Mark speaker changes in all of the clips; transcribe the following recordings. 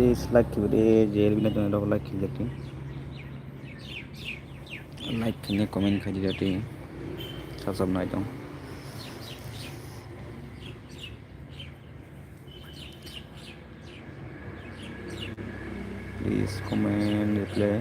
Speaker 1: Please like video jail bina channel ko like कीजिए like कीजिए comment कीजिए सब नहीं तो please comment reply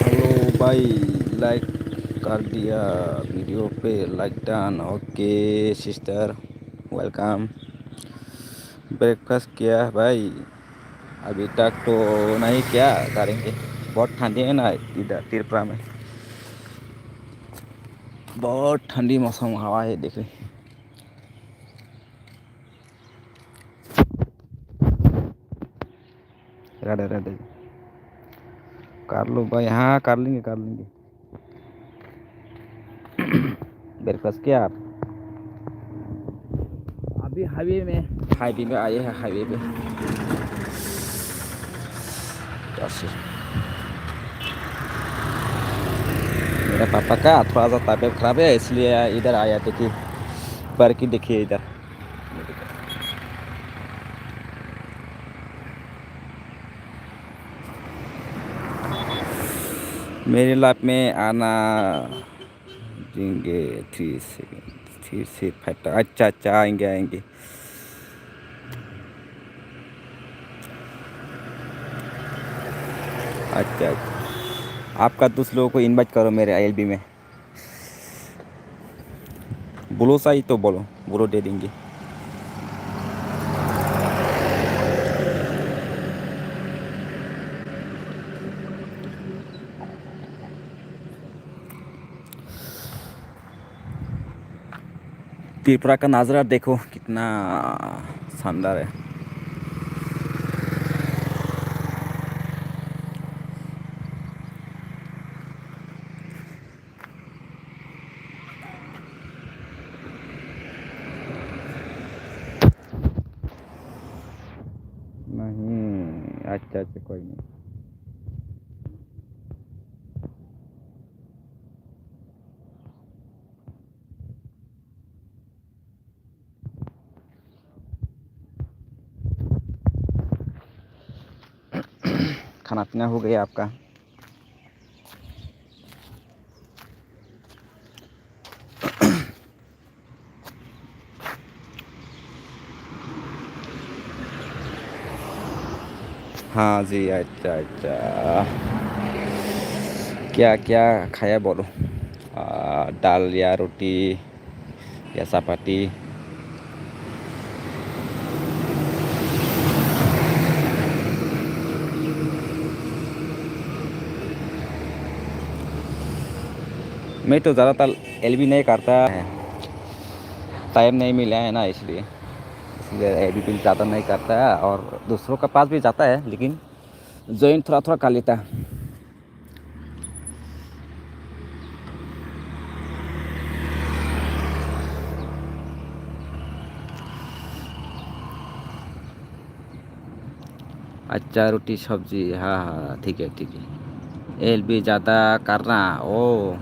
Speaker 1: हेलो भाई लाइक कर दिया वीडियो पे like done okay sister welcome breakfast किया है भाई अभी तक तो नहीं क्या करेंगे बहुत ठंडी है ना इधर त्रिपुरा में बहुत ठंडी मौसम हवा है देख रहे राधे राधे कर लो भाई हाँ कर लेंगे ब्रेकफास्ट किया आप अभी हाईवे में आए हैं हाईवे पे मेरा पापा का थोड़ा सा तबीयत खराब है इसलिए इधर आया थे कि पार्क देखिए इधर मेरे लाइफ में आना देंगे 3 सेकेंड 3 से 5 अच्छा आएंगे अच्छा आपका दूसरे लोगों को इनवाइट करो मेरे आईएलबी में बोलो सही तो बोलो दे देंगे त्रिपुरा का नज़ारा देखो कितना शानदार है नहीं अच्छा कोई नहीं खाना पीना हो गया आपका हाँ जी अच्छा क्या क्या खाया बोलो दाल या रोटी या चपाती मैं तो ज़्यादातर एलबी नहीं करता है टाइम नहीं मिला है ना इसलिए एलबी भी ज़्यादा नहीं करता है और दूसरों का पास भी जाता है लेकिन ज्वाइन थोड़ा कर लेता है अच्छा रोटी सब्जी, हाँ हाँ ठीक है ठीक है। एल भी ज़्यादा करना ओ,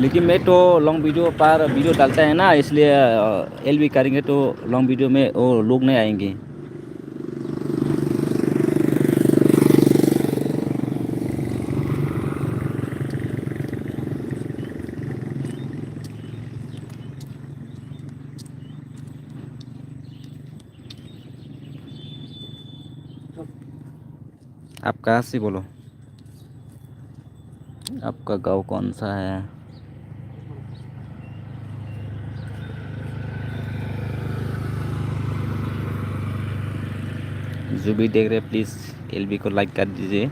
Speaker 1: लेकिन मैं तो लॉन्ग वीडियो पर वीडियो डालता है ना, इसलिए एल भी करेंगे तो लॉन्ग वीडियो में वो लोग नहीं आएंगे। आप कहाँ से बोलो, आपका गांव कौन सा है? जो भी देख रहे प्लीज़ एलबी को लाइक कर दीजिए,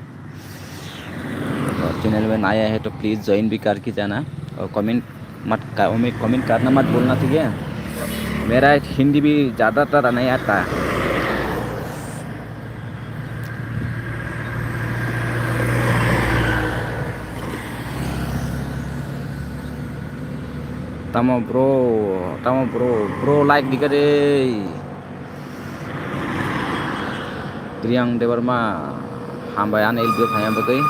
Speaker 1: और चैनल में नया है तो प्लीज़ ज्वाइन भी करके जाना, और कमेंट करना मत बोलना, ठीक है? मेरा हिंदी भी ज़्यादातर नहीं आता। Tamo bro like di kade Priyang Dewarma hambayan LB phayam bagai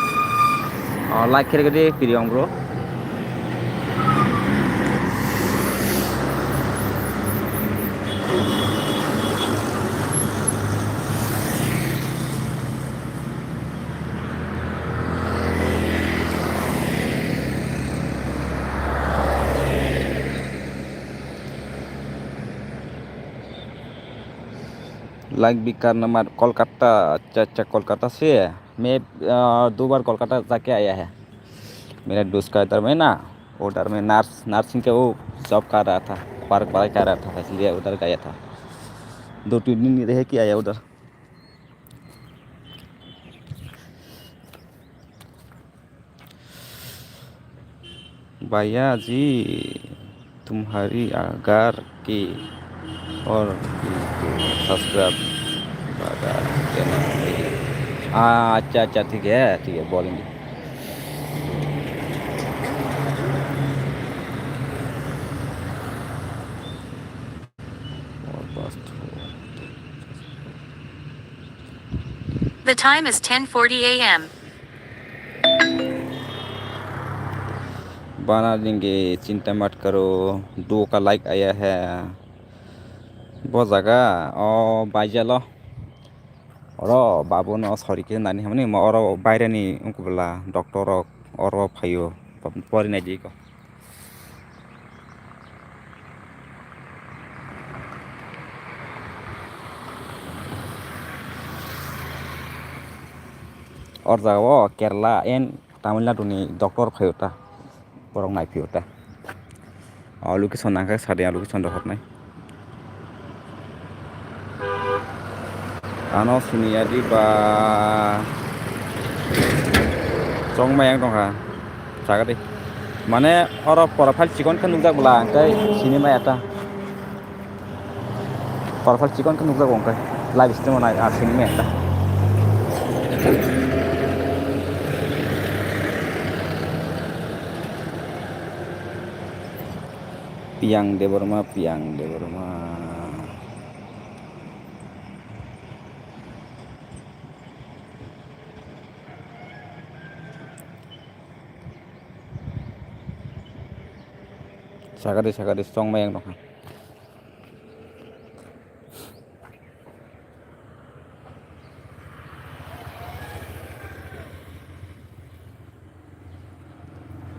Speaker 1: like kare kade Priyang bro. Like भी करना मत। कोलकाता, अच्छा अच्छा कोलकाता से है। मैं 2 बार कोलकाता जाके आया है। मेरा दोस्त का इधर में ना, उधर में नर्सिंग के वो जॉब कर रहा था, पार्क पढ़ाई कर रहा था, इसलिए उधर गया था। 2-3 दिन रह के आया उधर। भैया जी तुम्हारी अगर की और सब्सक्राइब देना। हाँ अच्छा अच्छा ठीक है बोलेंगे। और बस
Speaker 2: The time is 10:40 a.m.
Speaker 1: बना देंगे, चिंता मत करो। 2 का लाइक आया है बहुत जगह और बाइजालो और बाबू न सरी के नानी हमने और बाहर नहीं उनको बोला डॉक्टर और फाइयो परी नहीं जी को और जगह वो केरला एन तमिलनाडु नि डॉक्टर फाइयोता बरं नायफियोता लोकेशन नांखा सादे लोकेशन दहरनाय आनो सिनियारि बा जं मायां दंहा जागा दे माने और प्रफाइल चिकन के नुजाकला ओंखाय सिनेमा आता प्रफाइल चिकन के नुजाक ओंखाय लाइव स्ट्रीम नाय सिनेमा आता Piang Deborma sagade strong mayang dong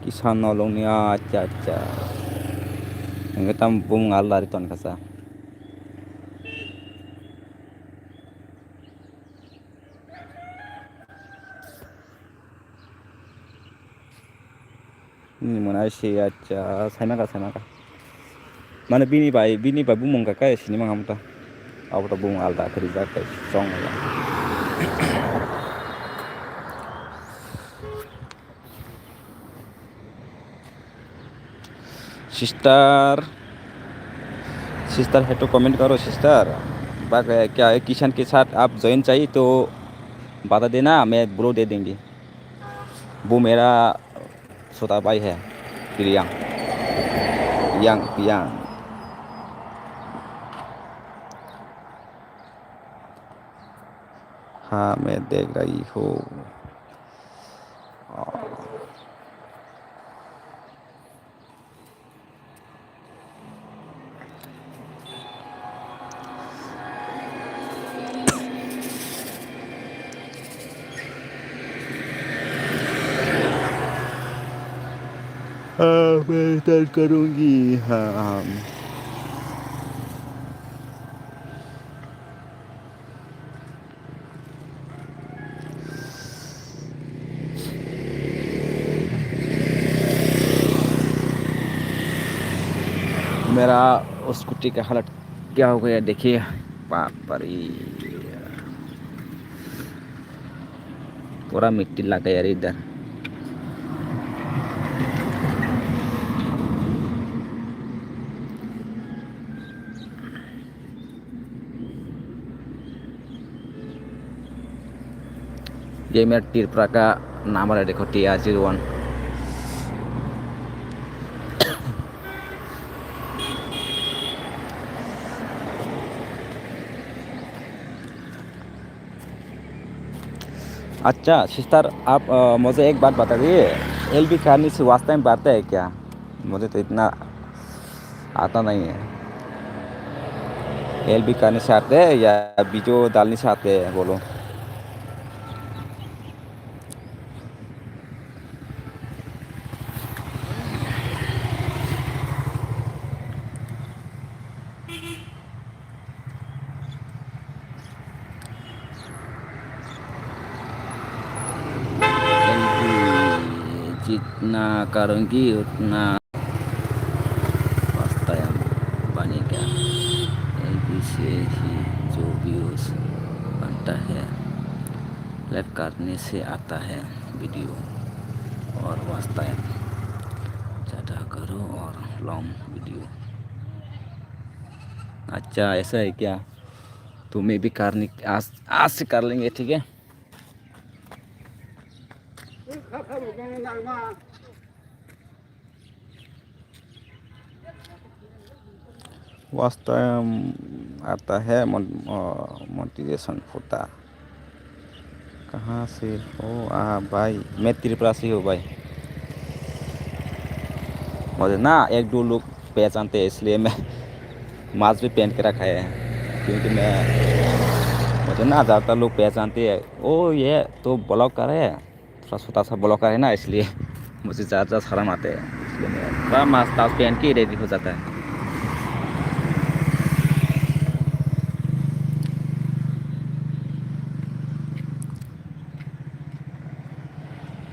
Speaker 1: kisan nolongnya aja ngetam bung Allah di ton kasa ini mana sih aja sama ka mana bini bai bung mong kakak sini mah kamu ta aku ta bung Allah kerja kayak strong ya sister है तो comment करो sister. क्या है किशन के साथ आप join चाहिए तो बता देना, मैं ब्रो दे देंगे। वो मेरा छोटा भाई है पियांग हाँ मैं देख रही हूँ। हाँ मैं स्टार्ट करूँगी। हाँ मेरा स्कूटी का हालत क्या हो गया देखिए। पापरी पूरा मिट्टी लग गया यार इधर। ये मेरा त्रिपुरा का नंबर है, देखो TR01। अच्छा सिस्टर, आप मुझे एक बात बता दीजिए, LB करने से वास्ता में बात है क्या? मुझे तो इतना आता नहीं है। LB करने से आते हैं या बीजो डालने से आते हैं, बोलो। LB जितना करूँगी उतना वास्ता बनेगा। LB से ही जो व्यूज़ बनता है, लाइव करने से आता है वीडियो और वास्ता ज़्यादा करो और लॉन्ग वीडियो। अच्छा ऐसा है क्या? तो मैं भी करने आज से कर लेंगे, ठीक है। वास्ता आता है मोटिवेशन होता। कहाँ से हो भाई? मैं त्रिपुरा से हूँ भाई। मुझे ना एक दो लोग पहचानते हैं, इसलिए मैं मास्क भी पहन के रखा है, क्योंकि मैं मुझे ना ज़्यादातर लोग पहचानते हैं। ओ ये तो ब्लॉगर है, थोड़ा छोटा सा ब्लॉगर है ना, इसलिए मुझे ज़्यादा शर्म आते हैं, इसलिए मैं थोड़ा मास्क तास्क पहन के ही रेडी हो जाता है।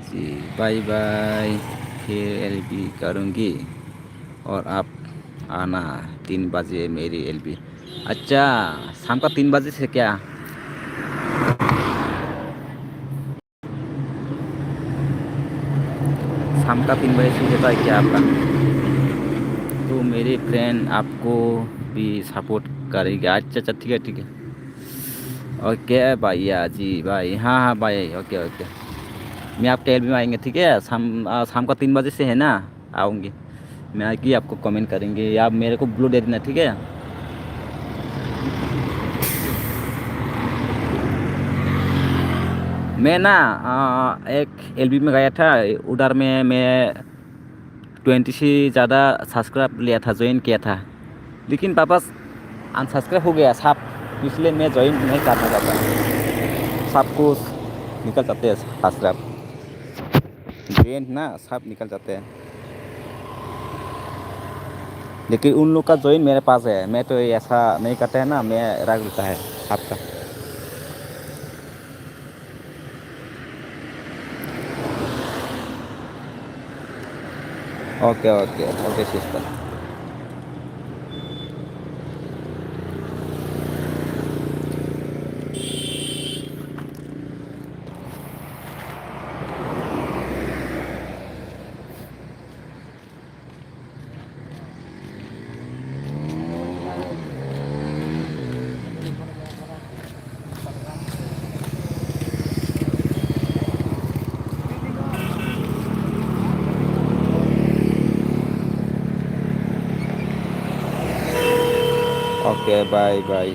Speaker 1: जी बाय बाय, फिर LB करूँगी और आप आना 3 बजे मेरी LB। अच्छा शाम का 3 बजे से क्या? शाम का 3 बजे से होता है क्या आपका? तो मेरे फ्रेंड आपको भी सपोर्ट करेंगे। अच्छा अच्छा ठीक है ठीक है। ओके भैया जी भाई, हाँ हाँ भाई, ओके ओके। मैं आपके LB में आएंगे, ठीक है। शाम का 3 बजे से है ना, आऊँगी मैं। आके आपको कमेंट करेंगे, आप मेरे को ब्लू दे देना, ठीक है। मैं ना एक LB में गया था, उधर में मैं 20 से ज़्यादा सब्सक्राइब लिया था, ज्वाइन किया था, लेकिन वापस अनसब्सक्राइब हो गया सब, इसलिए मैं ज्वाइन नहीं करना चाहता। सब कुछ निकल जाते हैं सब्सक्राइब, ज्वाइन ना सब निकल जाते हैं, लेकिन उन लोग का ज्वाइन मेरे पास है। मैं तो ऐसा नहीं करता है ना, मैं रख देता है आपका। Okay okay okay sister. Okay bye bye.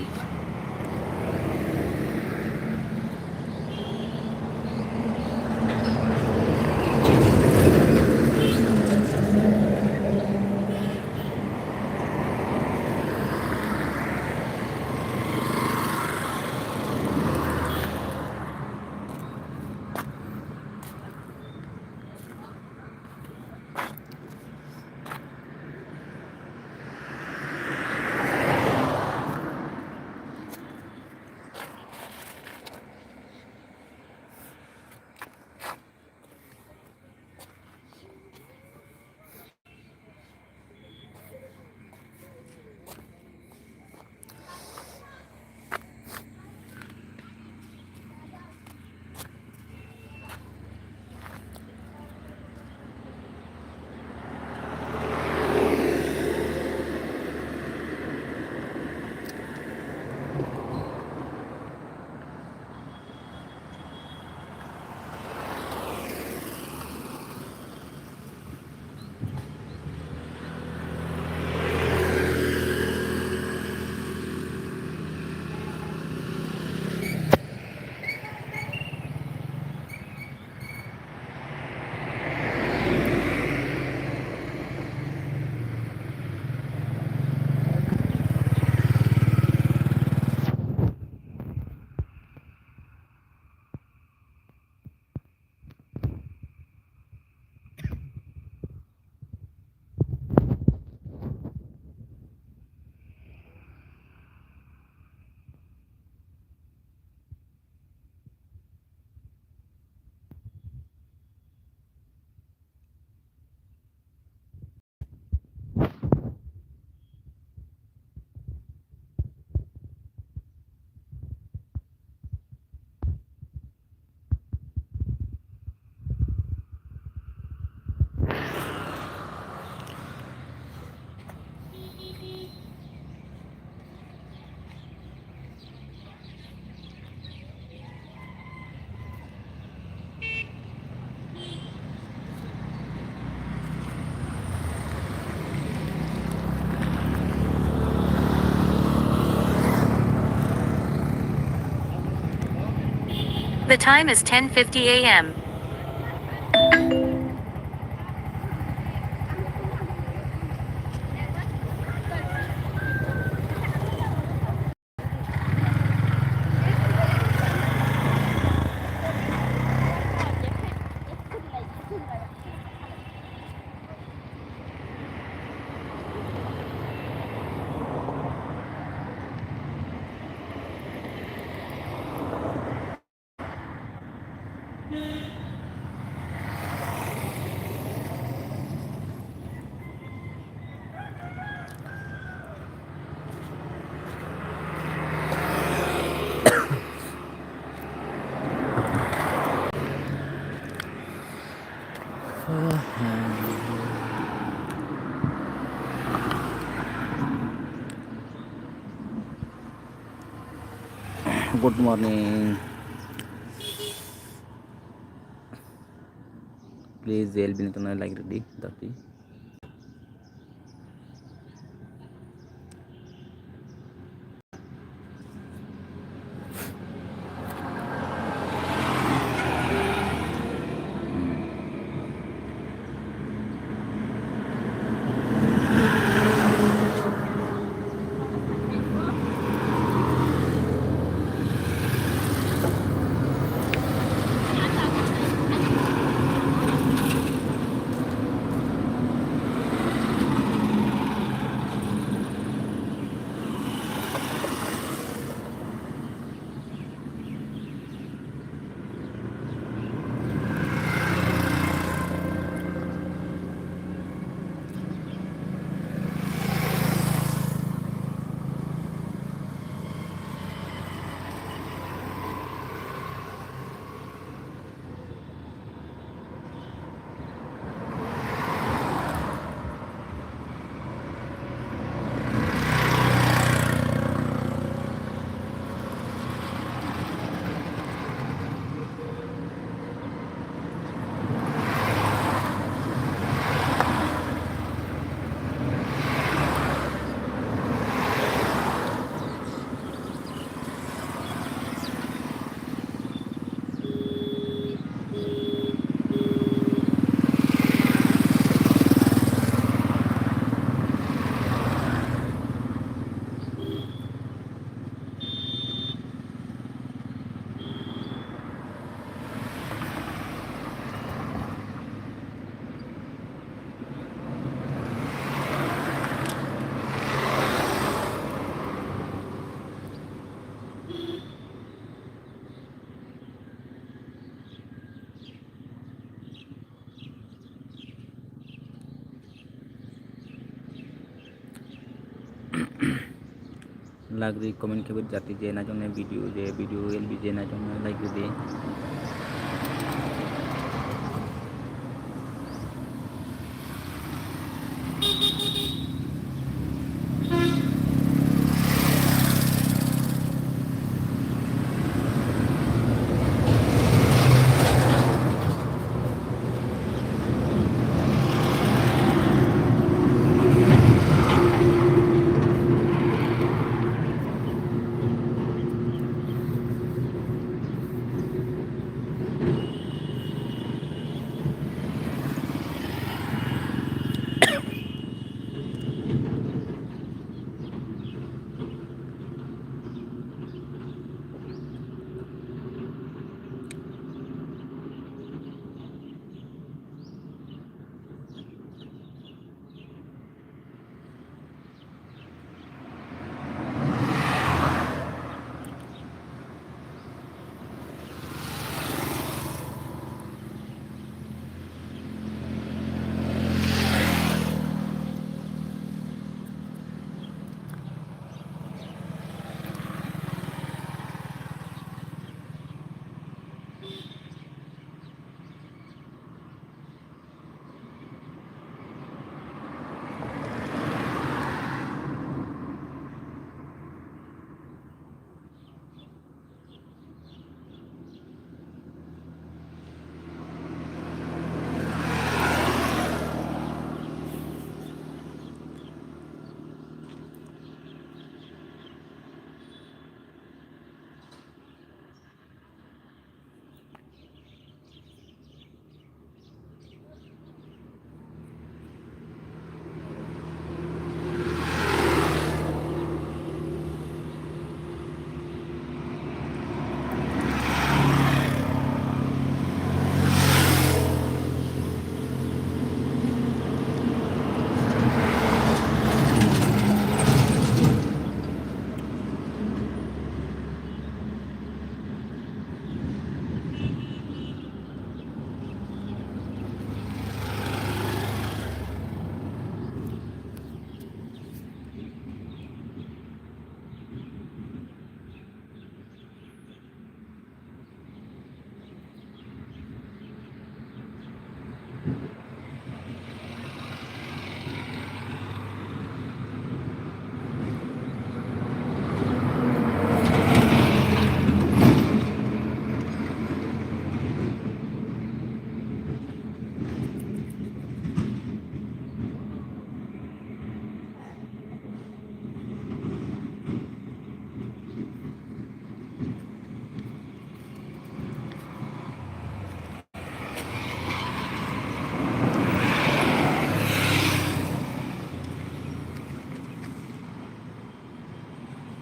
Speaker 2: The time is 10:50 a.m.
Speaker 1: Good morning. Please help me to like ready tapi. Lagi komen ke berjati je na jone video LB je na jone like de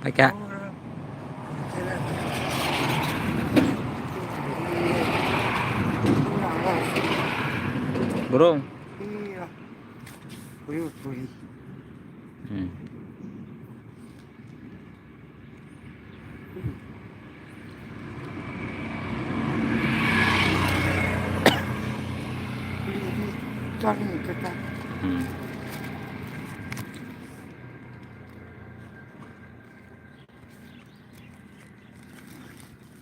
Speaker 1: Kakak. Burung.
Speaker 3: Iya. Buri-buri.
Speaker 1: Hmm.
Speaker 3: Buri-buri. Cari kita.
Speaker 1: Hmm.